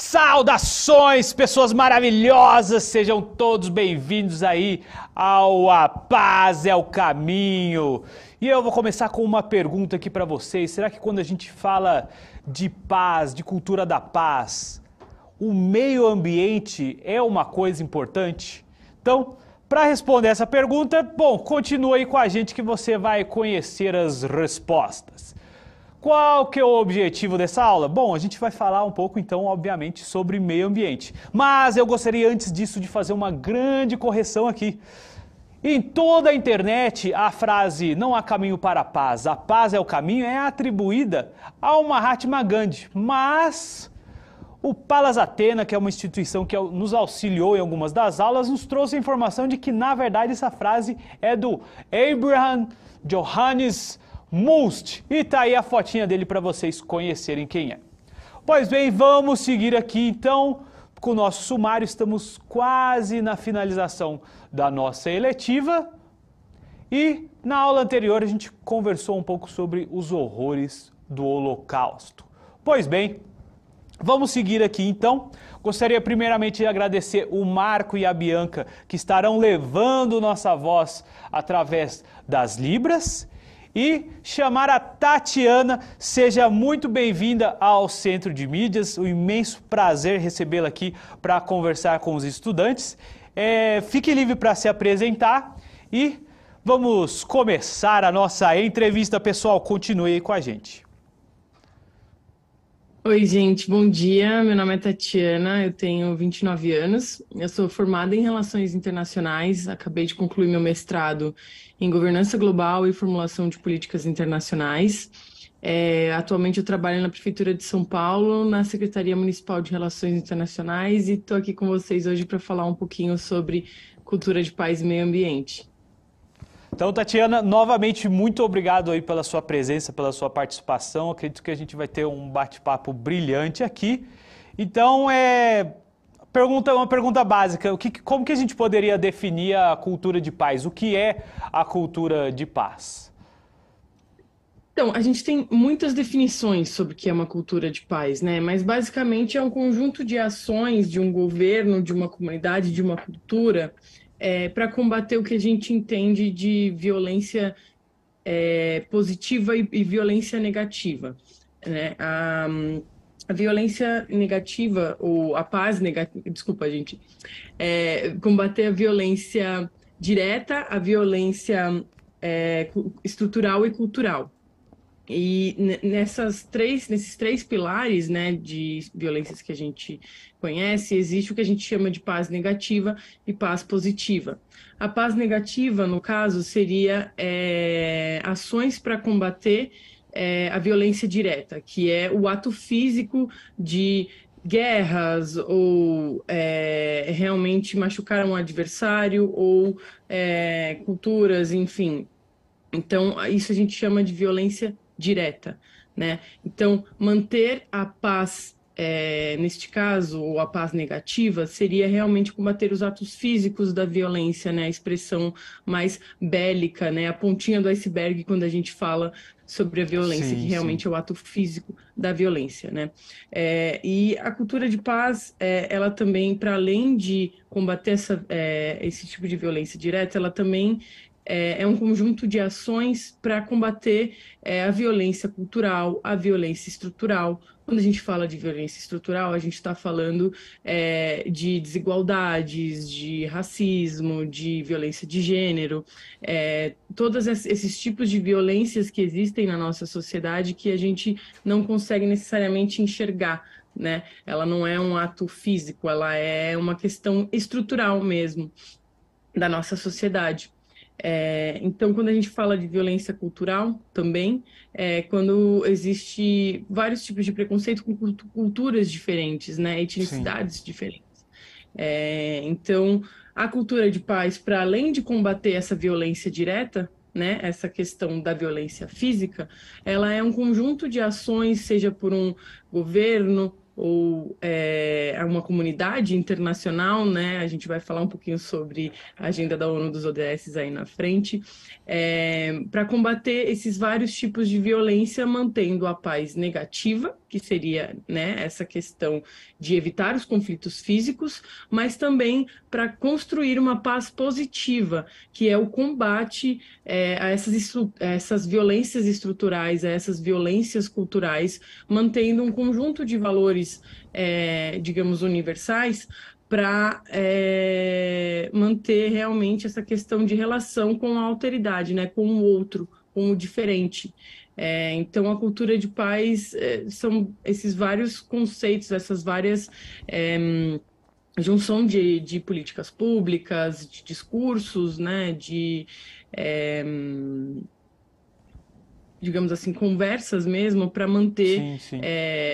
Saudações, pessoas maravilhosas, sejam todos bem-vindos aí ao A Paz é o Caminho. E eu vou começar com uma pergunta aqui para vocês. Será que quando a gente fala de paz, de cultura da paz, o meio ambiente é uma coisa importante? Então, para responder essa pergunta, bom, continua aí com a gente que você vai conhecer as respostas. Qual que é o objetivo dessa aula? Bom, a gente vai falar um pouco, então, obviamente, sobre meio ambiente. Mas eu gostaria, antes disso, de fazer uma grande correção aqui. Em toda a internet, a frase "não há caminho para a paz é o caminho" é atribuída ao Mahatma Gandhi. Mas o Palas Athena, que é uma instituição que nos auxiliou em algumas das aulas, nos trouxe a informação de que, na verdade, essa frase é do Abraham Johannes Most. E tá aí a fotinha dele para vocês conhecerem quem é. Pois bem, vamos seguir aqui então com o nosso sumário. Estamos quase na finalização da nossa eletiva. E na aula anterior a gente conversou um pouco sobre os horrores do Holocausto. Pois bem, vamos seguir aqui então. Gostaria primeiramente de agradecer o Marco e a Bianca, que estarão levando nossa voz através das Libras. E chamar a Tatiana. Seja muito bem-vinda ao Centro de Mídias. Um imenso prazer recebê-la aqui para conversar com os estudantes. Fique livre para se apresentar e vamos começar a nossa entrevista, pessoal. Continue aí com a gente. Oi, gente, bom dia. Meu nome é Tatiana, eu tenho 29 anos, eu sou formada em Relações Internacionais, acabei de concluir meu mestrado em Governança Global e Formulação de Políticas Internacionais. Atualmente eu trabalho na Prefeitura de São Paulo, na Secretaria Municipal de Relações Internacionais e estou aqui com vocês hoje para falar um pouquinho sobre cultura de paz e meio ambiente. Então, Tatiana, novamente, muito obrigado aí pela sua presença, pela sua participação. Acredito que a gente vai ter um bate-papo brilhante aqui. Então, uma pergunta básica. Como que a gente poderia definir a cultura de paz? O que é a cultura de paz? Então, a gente tem muitas definições sobre o que é uma cultura de paz, né? Mas, basicamente, é um conjunto de ações de um governo, de uma comunidade, de uma cultura, para combater o que a gente entende de violência positiva e violência negativa, né? A violência negativa, ou a paz negativa, desculpa, gente, combater a violência direta, a violência estrutural e cultural. E nesses três pilares, né, de violências que a gente conhece, existe o que a gente chama de paz negativa e paz positiva. A paz negativa, no caso, seria ações para combater a violência direta, que é o ato físico de guerras ou realmente machucar um adversário ou culturas, enfim. Então, isso a gente chama de violência direta, né? Então, manter a paz, neste caso, ou a paz negativa, seria realmente combater os atos físicos da violência, né? A expressão mais bélica, né? A pontinha do iceberg quando a gente fala sobre a violência, Sim, que realmente sim. é o ato físico da violência, né? E a cultura de paz, ela também, para além de combater esse tipo de violência direta, ela também é um conjunto de ações para combater a violência cultural, a violência estrutural. Quando a gente fala de violência estrutural, a gente está falando de desigualdades, de racismo, de violência de gênero, todos esses tipos de violências que existem na nossa sociedade que a gente não consegue necessariamente enxergar, né? Ela não é um ato físico, ela é uma questão estrutural mesmo da nossa sociedade. Então, quando a gente fala de violência cultural também, quando existe vários tipos de preconceito com culturas diferentes, né, Sim. etnicidades diferentes. Então, a cultura de paz, para além de combater essa violência direta, né, essa questão da violência física, ela é um conjunto de ações, seja por um governo, a uma comunidade internacional, né? A gente vai falar um pouquinho sobre a agenda da ONU dos ODS aí na frente, para combater esses vários tipos de violência, mantendo a paz negativa, que seria, né, essa questão de evitar os conflitos físicos, mas também para construir uma paz positiva, que é o combate a essas violências estruturais, a essas violências culturais, mantendo um conjunto de valores, digamos, universais, para manter realmente essa questão de relação com a alteridade, né, com o outro, com o diferente. Então, a cultura de paz são esses vários conceitos, essas várias junção de políticas públicas, de discursos, né, eh, digamos assim, conversas mesmo para manter Sim, sim.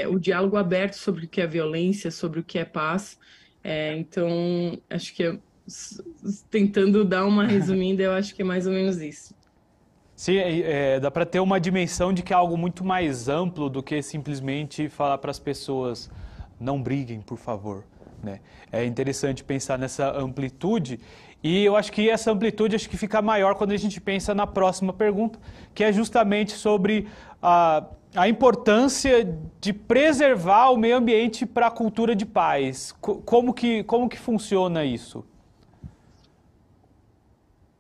o diálogo aberto sobre o que é violência, sobre o que é paz. Então, acho que tentando dar uma resumida, eu acho que é mais ou menos isso. Sim, dá para ter uma dimensão de que é algo muito mais amplo do que simplesmente falar para as pessoas não briguem, por favor, né? É interessante pensar nessa amplitude e eu acho que essa amplitude acho que fica maior quando a gente pensa na próxima pergunta, que é justamente sobre a importância de preservar o meio ambiente para a cultura de paz. Como que funciona isso?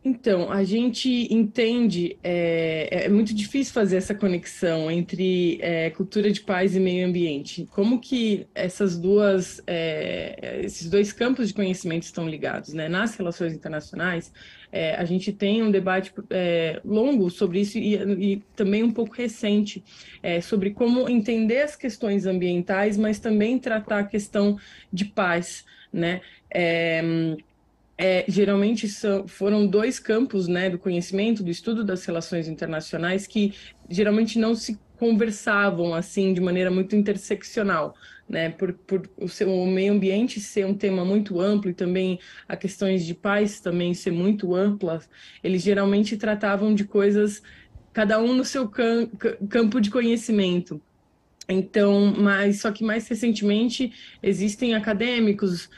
Então, a gente entende, é muito difícil fazer essa conexão entre cultura de paz e meio ambiente. Como que esses dois campos de conhecimento estão ligados, né? Nas relações internacionais, a gente tem um debate longo sobre isso e também um pouco recente, sobre como entender as questões ambientais, mas também tratar a questão de paz, né? Geralmente foram dois campos, né, do conhecimento, do estudo das relações internacionais que geralmente não se conversavam assim de maneira muito interseccional, né, por o meio ambiente ser um tema muito amplo e também as questões de paz também ser muito amplas, eles geralmente tratavam de coisas, cada um no seu campo de conhecimento. Então, mas só que mais recentemente existem acadêmicos,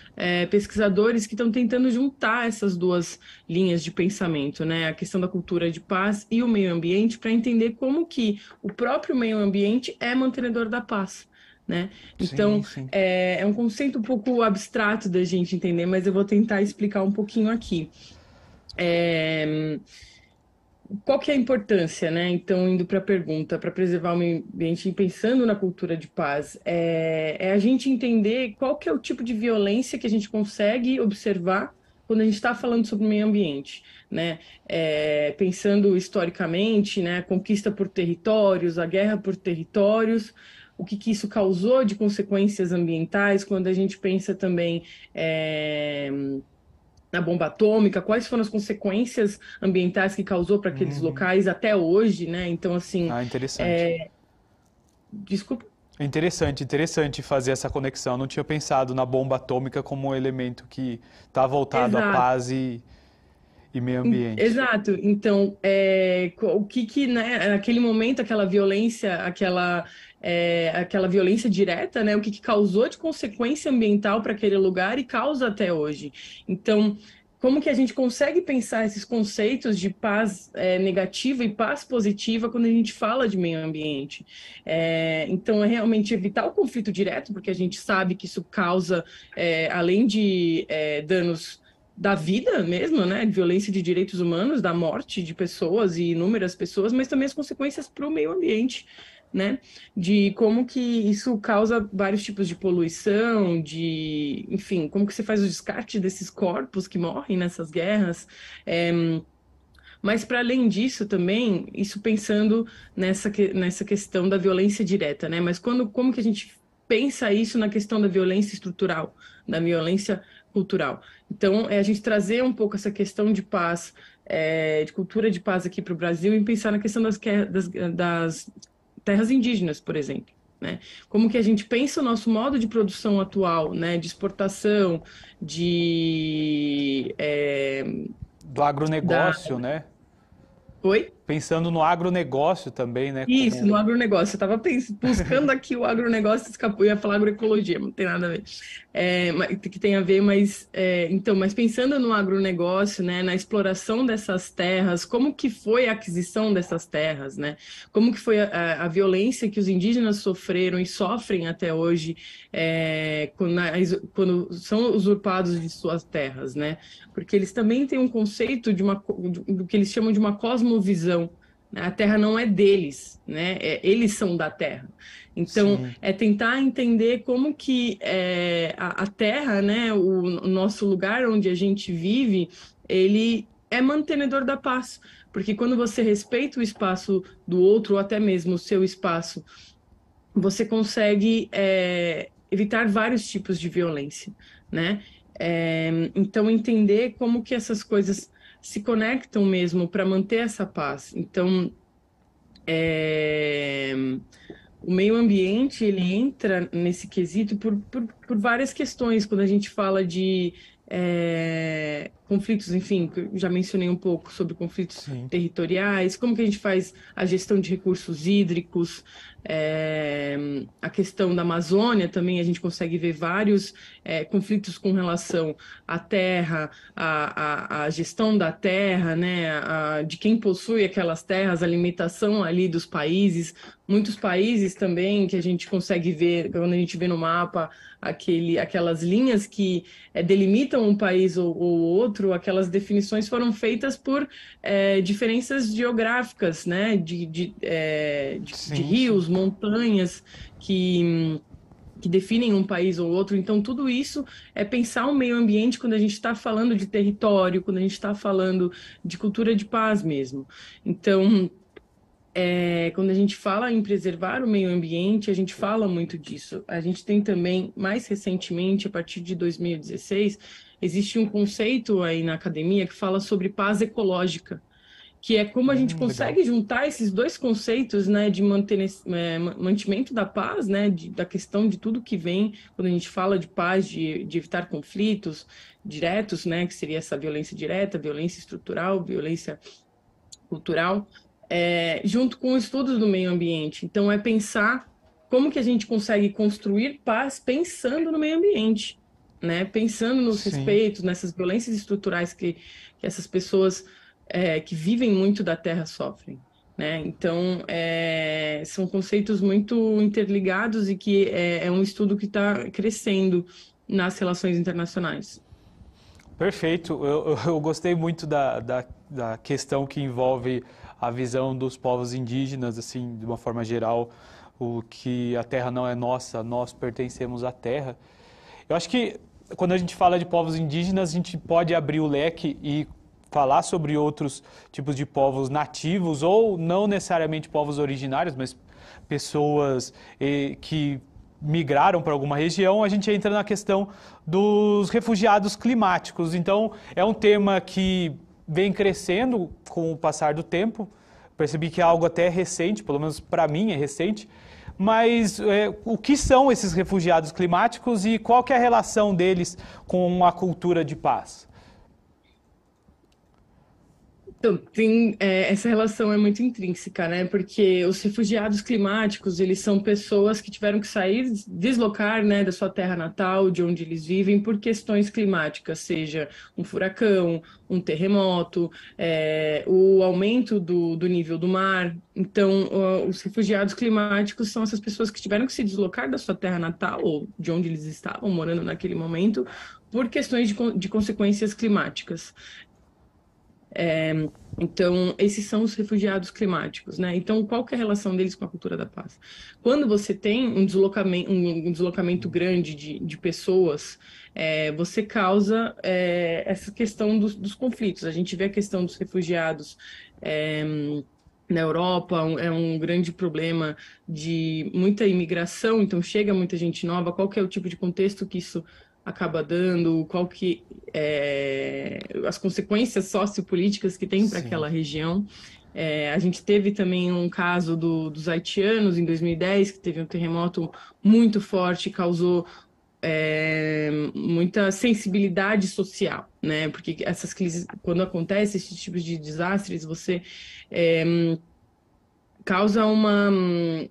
pesquisadores que estão tentando juntar essas duas linhas de pensamento, né? A questão da cultura de paz e o meio ambiente, para entender como que o próprio meio ambiente é mantenedor da paz, né? Sim, Então, sim. é um conceito um pouco abstrato da gente entender, mas eu vou tentar explicar um pouquinho aqui. É, Qual que é a importância, né? Então, indo para a pergunta, para preservar o meio ambiente e pensando na cultura de paz, é a gente entender qual que é o tipo de violência que a gente consegue observar quando a gente está falando sobre o meio ambiente, né? Pensando historicamente, né? A conquista por territórios, a guerra por territórios, o que isso causou de consequências ambientais, quando a gente pensa também na bomba atômica, quais foram as consequências ambientais que causou para aqueles Uhum. locais até hoje, né? Então, assim, Ah, interessante. desculpa. Interessante, interessante fazer essa conexão. Eu não tinha pensado na bomba atômica como um elemento que está voltado à Exato. paz e meio ambiente. Exato. Então, o que, né, naquele momento, aquela violência direta, né, o que causou de consequência ambiental para aquele lugar e causa até hoje. Então, como que a gente consegue pensar esses conceitos de paz negativa e paz positiva quando a gente fala de meio ambiente? Então, é realmente evitar o conflito direto, porque a gente sabe que isso causa, além de danos da vida mesmo, né? Violência de direitos humanos, da morte de pessoas e inúmeras pessoas, mas também as consequências para o meio ambiente, né? De como que isso causa vários tipos de poluição, enfim, como que você faz o descarte desses corpos que morrem nessas guerras. É, mas para além disso também, isso pensando nessa questão da violência direta, né? Mas como que a gente pensa isso na questão da violência estrutural, da violência cultural? Então, é a gente trazer um pouco essa questão de paz, de cultura de paz aqui para o Brasil e pensar na questão das terras indígenas, por exemplo. Né? Como que a gente pensa o nosso modo de produção atual, né? De exportação, de Do da agronegócio, né? Oi? pensando no agronegócio também, né? Isso, Como... no agronegócio. Eu estava buscando aqui o agronegócio, escapou, eu ia falar agroecologia, não tem nada a ver. Que tem a ver, mas pensando no agronegócio, né, na exploração dessas terras, como que foi a aquisição dessas terras, né? Como que foi a violência que os indígenas sofreram e sofrem até hoje, quando são usurpados de suas terras, né? Porque eles também têm um conceito do que eles chamam de uma cosmovisão. A terra não é deles, né? Eles são da terra. Então, Sim, é tentar entender como que a terra, né, o nosso lugar onde a gente vive, ele é mantenedor da paz. Porque quando você respeita o espaço do outro, ou até mesmo o seu espaço, você consegue evitar vários tipos de violência, né? Então, entender como que essas coisas se conectam mesmo para manter essa paz. Então, é, o meio ambiente ele entra nesse quesito por várias questões. Quando a gente fala de conflitos, enfim, que eu já mencionei um pouco sobre conflitos sim. territoriais, como que a gente faz a gestão de recursos hídricos, a questão da Amazônia também, a gente consegue ver vários conflitos com relação à terra, à gestão da terra, né, de quem possui aquelas terras, a limitação ali dos países. Muitos países também que a gente consegue ver, quando a gente vê no mapa, aquelas linhas que delimitam um país ou outro, aquelas definições foram feitas por diferenças geográficas, né? De Sim, sim. rios, montanhas que definem um país ou outro. Então, tudo isso é pensar o meio ambiente quando a gente está falando de território, quando a gente está falando de cultura de paz mesmo. Então, quando a gente fala em preservar o meio ambiente, a gente fala muito disso. A gente tem também, mais recentemente, a partir de 2016, existe um conceito aí na academia que fala sobre paz ecológica, que é como a gente Legal. consegue juntar esses dois conceitos, né, de mantimento da paz, né, da questão de tudo que vem quando a gente fala de paz, de evitar conflitos diretos, né, que seria essa violência direta, violência estrutural, violência cultural, junto com estudos do meio ambiente. Então, é pensar como que a gente consegue construir paz pensando no meio ambiente, né? Pensando nos Sim. respeitos, nessas violências estruturais que essas pessoas que vivem muito da terra sofrem. Né? Então, são conceitos muito interligados e que é um estudo que está crescendo nas relações internacionais. Perfeito. Eu gostei muito da questão que envolve a visão dos povos indígenas, assim, de uma forma geral, o que a terra não é nossa, nós pertencemos à terra. Eu acho que quando a gente fala de povos indígenas, a gente pode abrir o leque e falar sobre outros tipos de povos nativos, ou não necessariamente povos originários, mas pessoas que migraram para alguma região, a gente entra na questão dos refugiados climáticos. Então, é um tema que vem crescendo com o passar do tempo. Percebi que é algo até recente, pelo menos para mim é recente. Mas o que são esses refugiados climáticos e qual que é a relação deles com a cultura de paz? Então, essa relação é muito intrínseca, né? Porque os refugiados climáticos, eles são pessoas que tiveram que sair, deslocar, né, da sua terra natal, de onde eles vivem, por questões climáticas, seja um furacão, um terremoto, o aumento do nível do mar. Então, os refugiados climáticos são essas pessoas que tiveram que se deslocar da sua terra natal, ou de onde eles estavam morando naquele momento, por questões de consequências climáticas. Então, esses são os refugiados climáticos, né? Então, qual que é a relação deles com a cultura da paz? Quando você tem um deslocamento grande de pessoas, você causa essa questão dos conflitos. A gente vê a questão dos refugiados na Europa, é um grande problema de muita imigração, então chega muita gente nova. Qual que é o tipo de contexto que isso acaba dando, qual que as consequências sociopolíticas que tem para Sim, aquela região. A gente teve também um caso dos haitianos em 2010, que teve um terremoto muito forte, causou muita sensibilidade social, né? Porque essas crises, quando acontece esses tipos de desastres, você causa uma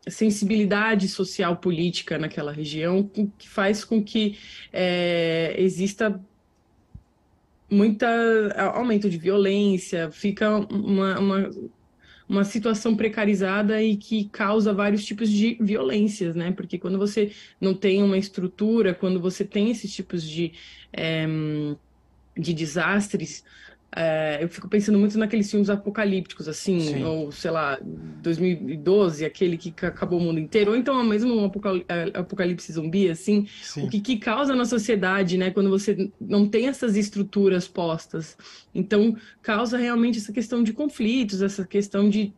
sensibilidade social política naquela região que faz com que exista muito aumento de violência, fica uma situação precarizada e que causa vários tipos de violências, né? Porque quando você não tem uma estrutura, quando você tem esses tipos de desastres, eu fico pensando muito naqueles filmes apocalípticos, assim, Sim. ou sei lá, 2012, aquele que acabou o mundo inteiro, ou então mesmo um apocalipse zumbi, assim, o Sim. que causa na sociedade, né, quando você não tem essas estruturas postas. Então, causa realmente essa questão de conflitos, essa questão de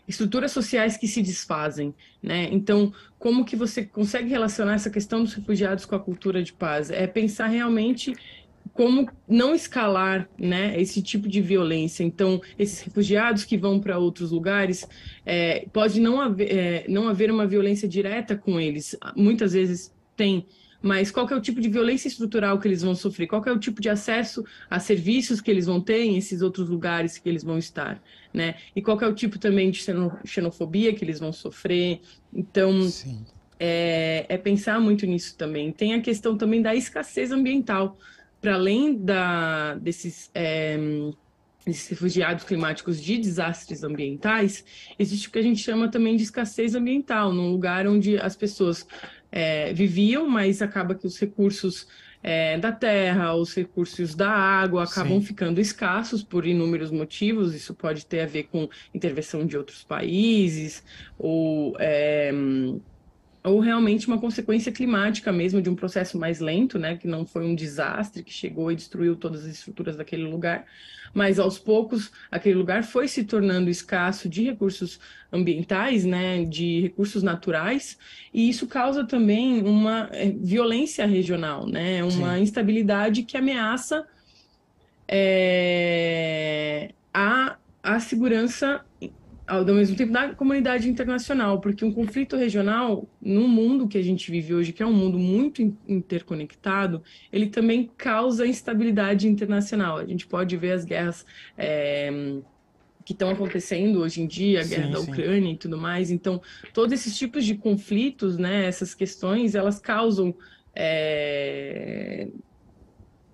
estruturas sociais que se desfazem, né? Então, como que você consegue relacionar essa questão dos refugiados com a cultura de paz? É pensar realmente como não escalar, né, esse tipo de violência. Então, esses refugiados que vão para outros lugares, pode não haver uma violência direta com eles. Muitas vezes tem, mas qual que é o tipo de violência estrutural que eles vão sofrer? Qual que é o tipo de acesso a serviços que eles vão ter em esses outros lugares que eles vão estar, né? E qual que é o tipo também de xenofobia que eles vão sofrer? Então, Sim. é pensar muito nisso também. Tem a questão também da escassez ambiental. Para além desses refugiados climáticos de desastres ambientais, existe o que a gente chama também de escassez ambiental, num lugar onde as pessoas viviam, mas acaba que os recursos da terra, os recursos da água acabam Sim. ficando escassos por inúmeros motivos. Isso pode ter a ver com intervenção de outros países, ou realmente uma consequência climática mesmo de um processo mais lento, né, que não foi um desastre que chegou e destruiu todas as estruturas daquele lugar, mas aos poucos aquele lugar foi se tornando escasso de recursos ambientais, né, de recursos naturais, e isso causa também uma violência regional, né, uma Sim. instabilidade que ameaça a segurança ao mesmo tempo da comunidade internacional, porque um conflito regional, no mundo que a gente vive hoje, que é um mundo muito interconectado, ele também causa instabilidade internacional. A gente pode ver as guerras que estão acontecendo hoje em dia, a guerra Sim, da sim. Ucrânia e tudo mais. Então, todos esses tipos de conflitos, né, essas questões, elas causam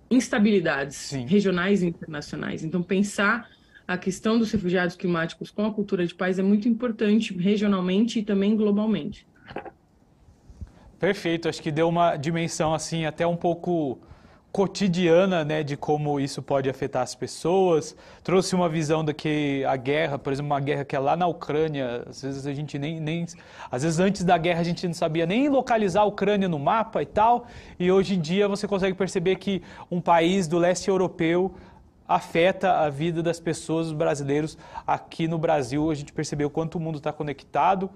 instabilidades Sim. regionais e internacionais. Então, pensar a questão dos refugiados climáticos com a cultura de paz é muito importante regionalmente e também globalmente. Perfeito, acho que deu uma dimensão assim até um pouco cotidiana, né, de como isso pode afetar as pessoas. Trouxe uma visão de que a guerra, por exemplo, uma guerra que é lá na Ucrânia, às vezes a gente às vezes antes da guerra a gente não sabia nem localizar a Ucrânia no mapa e tal, e hoje em dia você consegue perceber que um país do leste europeu afeta a vida das pessoas, os brasileiros. Aqui no Brasil a gente percebeu quanto o mundo está conectado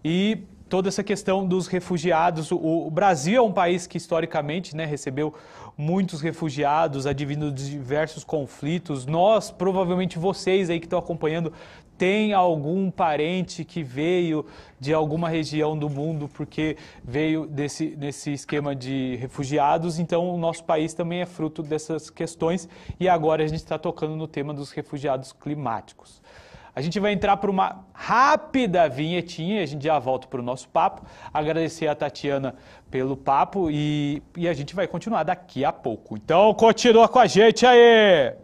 e toda essa questão dos refugiados. O Brasil é um país que historicamente, né, recebeu muitos refugiados advindo de diversos conflitos. Nós, provavelmente vocês aí que estão acompanhando, tem algum parente que veio de alguma região do mundo porque veio nesse esquema de refugiados. Então o nosso país também é fruto dessas questões e agora a gente está tocando no tema dos refugiados climáticos. A gente vai entrar por uma rápida vinhetinha e a gente já volta para o nosso papo. Agradecer a Tatiana pelo papo e a gente vai continuar daqui a pouco. Então continua com a gente aí!